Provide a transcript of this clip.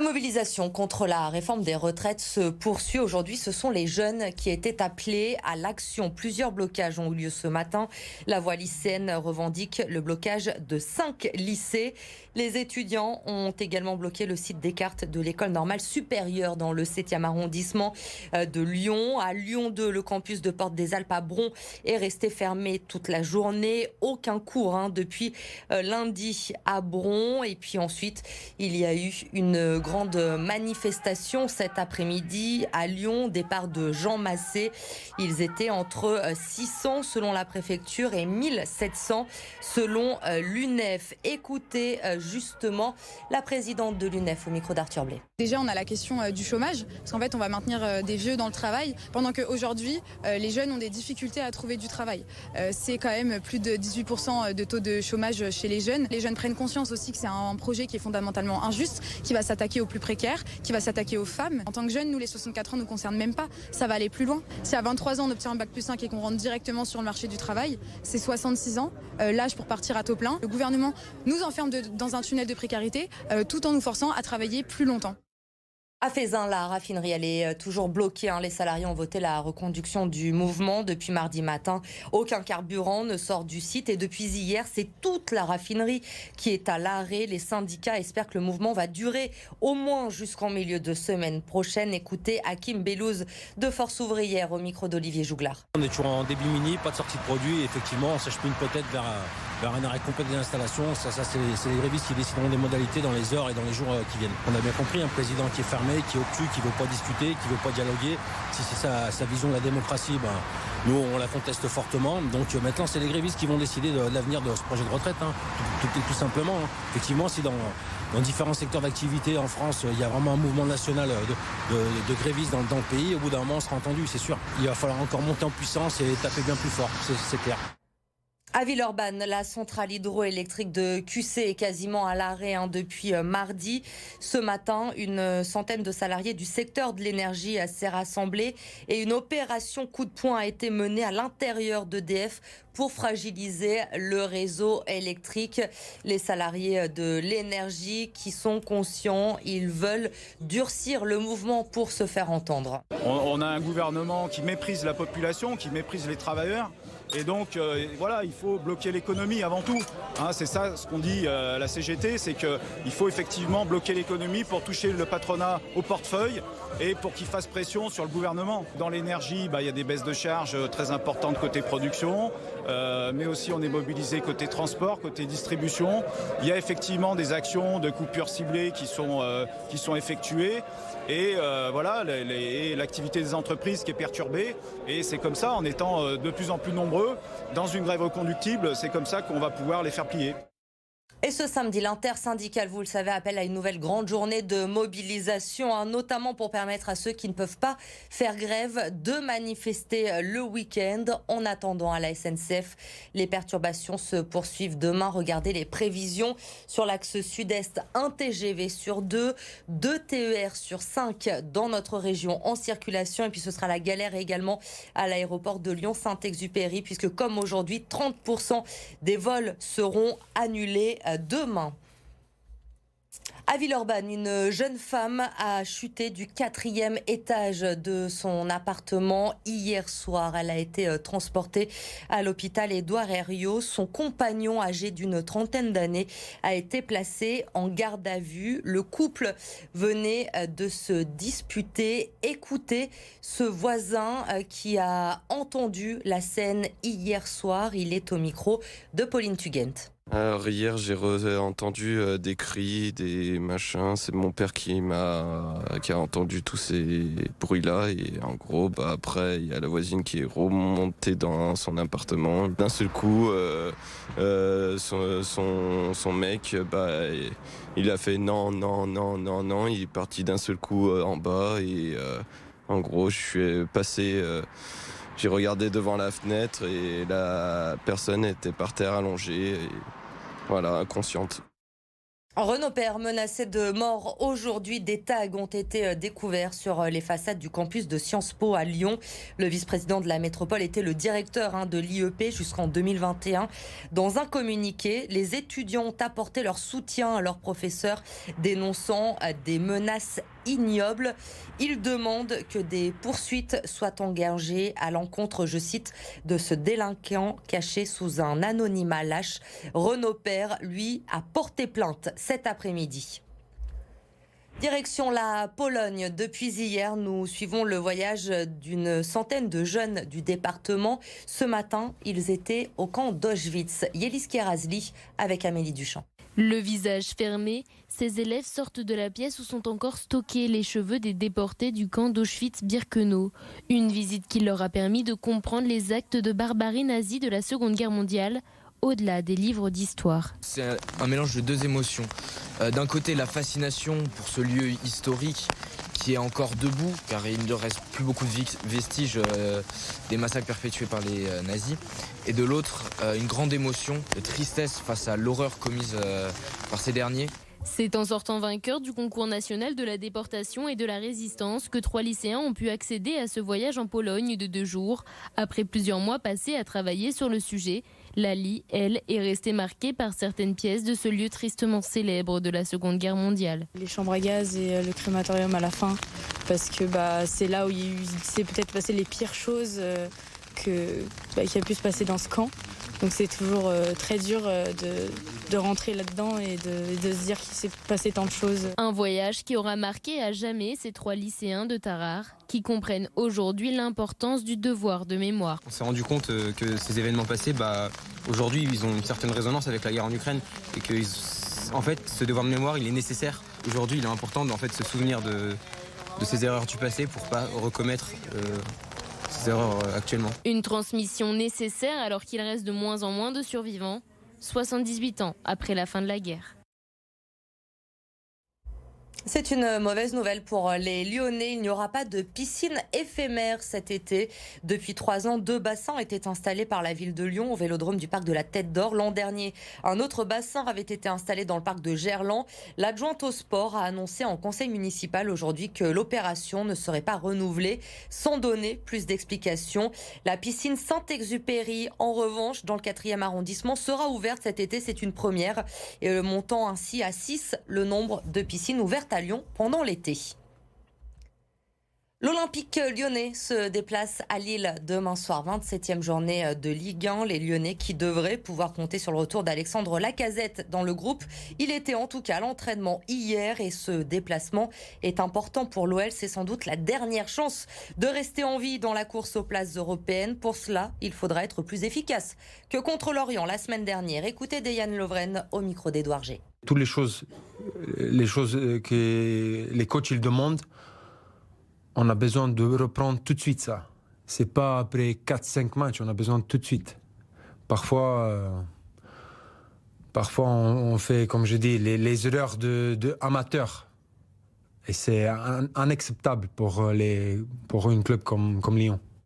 La mobilisation contre la réforme des retraites se poursuit. Aujourd'hui, ce sont les jeunes qui étaient appelés à l'action. Plusieurs blocages ont eu lieu ce matin. La voix lycéenne revendique le blocage de 5 lycées. Les étudiants ont également bloqué le site Descartes de l'école normale supérieure dans le 7e arrondissement de Lyon. À Lyon 2, le campus de Porte des Alpes à Bron est resté fermé toute la journée. Aucun cours depuis lundi à Bron. Et puis ensuite, il y a eu une grande manifestation cet après-midi à Lyon, départ de Jean Massé. Ils étaient entre 600 selon la préfecture et 1700 selon l'UNEF. Écoutez justement la présidente de l'UNEF au micro d'Arthur Blais. Déjà, on a la question du chômage, parce qu'en fait, on va maintenir des vieux dans le travail, pendant qu'aujourd'hui, les jeunes ont des difficultés à trouver du travail. C'est quand même plus de 18% de taux de chômage chez les jeunes. Les jeunes prennent conscience aussi que c'est un projet qui est fondamentalement injuste, qui va s'attaquer aux plus précaires, qui va s'attaquer aux femmes. En tant que jeunes, nous, les 64 ans ne nous concernent même pas. Ça va aller plus loin. Si à 23 ans, on obtient un bac+5 et qu'on rentre directement sur le marché du travail, c'est 66 ans, l'âge pour partir à taux plein. Le gouvernement nous enferme dans un tunnel de précarité, tout en nous forçant à travailler plus longtemps. À Feyzin, la raffinerie, elle est toujours bloquée. Les salariés ont voté la reconduction du mouvement depuis mardi matin. Aucun carburant ne sort du site et depuis hier, c'est toute la raffinerie qui est à l'arrêt. Les syndicats espèrent que le mouvement va durer au moins jusqu'en milieu de semaine prochaine. Écoutez Hakim Bellouz de Force ouvrière au micro d'Olivier Jouglard. On est toujours en débit mini, pas de sortie de produit. Effectivement, on s'achemine peut-être vers un arrêt complet des installations. Ça c'est les grévistes qui décideront des modalités dans les heures et dans les jours qui viennent. On a bien compris un président qui est fermé, qui est obtus, qui ne veut pas discuter, qui ne veut pas dialoguer. Si c'est sa vision de la démocratie, nous on la conteste fortement. Donc maintenant c'est les grévistes qui vont décider de l'avenir de ce projet de retraite, tout simplement. Effectivement, si dans différents secteurs d'activité en France, il y a vraiment un mouvement national de grévistes dans le pays, au bout d'un moment on sera entendu, c'est sûr. Il va falloir encore monter en puissance et taper bien plus fort, c'est clair. À Villeurbanne, la centrale hydroélectrique de QC est quasiment à l'arrêt depuis mardi. Ce matin, une centaine de salariés du secteur de l'énergie s'est rassemblée et une opération coup de poing a été menée à l'intérieur d'EDF pour fragiliser le réseau électrique. Les salariés de l'énergie qui sont conscients, ils veulent durcir le mouvement pour se faire entendre. On a un gouvernement qui méprise la population, qui méprise les travailleurs. Et donc, voilà, il faut bloquer l'économie avant tout. C'est ça ce qu'on dit à la CGT, c'est qu'il faut effectivement bloquer l'économie pour toucher le patronat au portefeuille et pour qu'il fasse pression sur le gouvernement. Dans l'énergie, il y a des baisses de charges très importantes côté production, mais aussi on est mobilisé côté transport, côté distribution. Il y a effectivement des actions de coupures ciblées qui sont effectuées. Et voilà, l'activité des entreprises qui est perturbée. Et c'est comme ça, en étant de plus en plus nombreux dans une grève reconductible, c'est comme ça qu'on va pouvoir les faire plier. Et ce samedi, l'intersyndicale, vous le savez, appelle à une nouvelle grande journée de mobilisation, notamment pour permettre à ceux qui ne peuvent pas faire grève de manifester le week-end. En attendant, à la SNCF, les perturbations se poursuivent demain. Regardez les prévisions sur l'axe sud-est, 1 TGV sur 2, 2 TER sur 5 dans notre région en circulation. Et puis ce sera la galère également à l'aéroport de Lyon-Saint-Exupéry, puisque comme aujourd'hui, 30% des vols seront annulés demain. À Villeurbanne, une jeune femme a chuté du 4e étage de son appartement hier soir. Elle a été transportée à l'hôpital Édouard Herriot. Son compagnon, âgé d'une trentaine d'années, a été placé en garde à vue. Le couple venait de se disputer. Écoutez ce voisin qui a entendu la scène hier soir. Il est au micro de Pauline Tugent. Alors hier j'ai entendu des cris, des machins, c'est mon père qui a entendu tous ces bruits-là et en gros après il y a la voisine qui est remontée dans son appartement. D'un seul coup son mec il a fait non, il est parti d'un seul coup en bas et en gros je suis passé... J'ai regardé devant la fenêtre et la personne était par terre allongée, et voilà, inconsciente. Renaud Père menacé de mort aujourd'hui. Des tags ont été découverts sur les façades du campus de Sciences Po à Lyon. Le vice-président de la métropole était le directeur de l'IEP jusqu'en 2021. Dans un communiqué, les étudiants ont apporté leur soutien à leurs professeurs, dénonçant des menaces ignobles. Ils demandent que des poursuites soient engagées à l'encontre, je cite, de ce délinquant caché sous un anonymat lâche. Renaud Père, lui, a porté plainte cet après-midi. Direction la Pologne. Depuis hier, nous suivons le voyage d'une centaine de jeunes du département. Ce matin, ils étaient au camp d'Auschwitz. Yélis Kerazli avec Amélie Duchamp. Le visage fermé, ces élèves sortent de la pièce où sont encore stockés les cheveux des déportés du camp d'Auschwitz-Birkenau. Une visite qui leur a permis de comprendre les actes de barbarie nazie de la Seconde Guerre mondiale, au-delà des livres d'histoire. C'est un mélange de deux émotions. D'un côté, la fascination pour ce lieu historique qui est encore debout, car il ne reste plus beaucoup de vestiges des massacres perpétués par les nazis. Et de l'autre, une grande émotion de tristesse face à l'horreur commise par ces derniers. C'est en sortant vainqueur du concours national de la déportation et de la résistance que 3 lycéens ont pu accéder à ce voyage en Pologne de 2 jours. Après plusieurs mois passés à travailler sur le sujet, Lali, elle, est restée marquée par certaines pièces de ce lieu tristement célèbre de la Seconde Guerre mondiale. Les chambres à gaz et le crématorium à la fin, parce que c'est là où il s'est peut-être passé les pires choses qui a pu se passer dans ce camp. Donc c'est toujours très dur de rentrer là-dedans et de se dire qu'il s'est passé tant de choses. Un voyage qui aura marqué à jamais ces 3 lycéens de Tarare, qui comprennent aujourd'hui l'importance du devoir de mémoire. On s'est rendu compte que ces événements passés, aujourd'hui, ils ont une certaine résonance avec la guerre en Ukraine et que, en fait, ce devoir de mémoire, il est nécessaire. Aujourd'hui, il est important de se souvenir de ces erreurs du passé pour pas recommettre ces erreurs actuellement. Une transmission nécessaire alors qu'il reste de moins en moins de survivants, 78 ans après la fin de la guerre. C'est une mauvaise nouvelle pour les Lyonnais. Il n'y aura pas de piscine éphémère cet été. Depuis 3 ans, 2 bassins étaient installés par la ville de Lyon au vélodrome du parc de la Tête d'Or. L'an dernier, un autre bassin avait été installé dans le parc de Gerland. L'adjointe au sport a annoncé en conseil municipal aujourd'hui que l'opération ne serait pas renouvelée, sans donner plus d'explications. La piscine Saint-Exupéry, en revanche, dans le 4e arrondissement, sera ouverte cet été. C'est une première. Et le montant ainsi à 6 le nombre de piscines ouvertes à Lyon pendant l'été. L'Olympique lyonnais se déplace à Lille demain soir, 27e journée de Ligue 1. Les Lyonnais qui devraient pouvoir compter sur le retour d'Alexandre Lacazette dans le groupe. Il était en tout cas à l'entraînement hier et ce déplacement est important pour l'OL. C'est sans doute la dernière chance de rester en vie dans la course aux places européennes. Pour cela, il faudra être plus efficace que contre Lorient la semaine dernière. Écoutez Dejan Lovren au micro d'Edouard G. Toutes les choses que les coachs ils demandent, on a besoin de reprendre tout de suite ça. C'est pas après 4-5 matchs, on a besoin tout de suite. Parfois on fait, comme je dis, les erreurs de amateurs. Et c'est inacceptable pour une club comme Lyon.